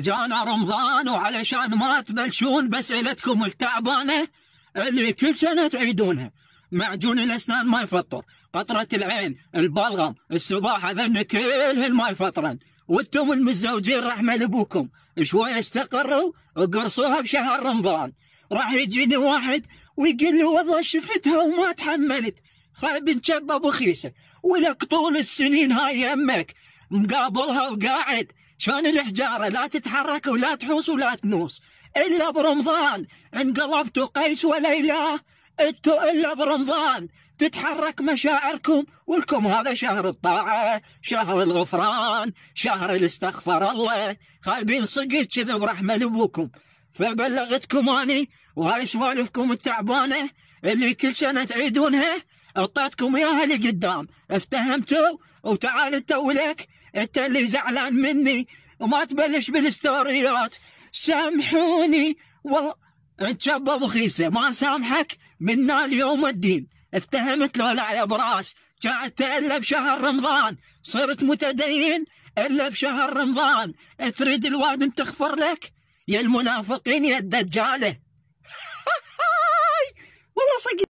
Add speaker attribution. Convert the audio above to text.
Speaker 1: جانا رمضان وعلشان ما تبلشون بأسئلتكم التعبانة اللي كل سنة تعيدونها. معجون الأسنان ما يفطر، قطرة العين، البلغم، السباحة، ذن كلهن ما يفطرن. وانتم المتزوجين رحمة لابوكم شوي استقروا وقرصوها بشهر رمضان. راح يجيني واحد ويقول لي والله شفتها وما تحملت، خايب نشبب وخيسه، ولك طول السنين هاي يمك مقابلها وقاعد شان الحجاره لا تتحرك ولا تحوس ولا تنوس. الا برمضان انقلبتوا قيس وليلى، انتوا الا برمضان تتحرك مشاعركم، ولكم هذا شهر الطاعه، شهر الغفران، شهر الاستغفر الله. خايبين صقت كذا برحمه لابوكم. فبلغتكم اني وهاي سوالفكم التعبانه اللي كل سنه تعيدونها، اعطيتكم اياها لقدام، افتهمتوا؟ وتعال انت ولك انت اللي زعلان مني وما تبلش بالستوريات. سامحوني والله انت شاب ابو خيسه، ما سامحك منا اليوم الدين. افتهمت لو لا يا براس؟ قعدت الا بشهر رمضان، صرت متدين الا بشهر رمضان. تريد الوادم تغفر لك يا المنافقين يا الدجاله. والله صدق.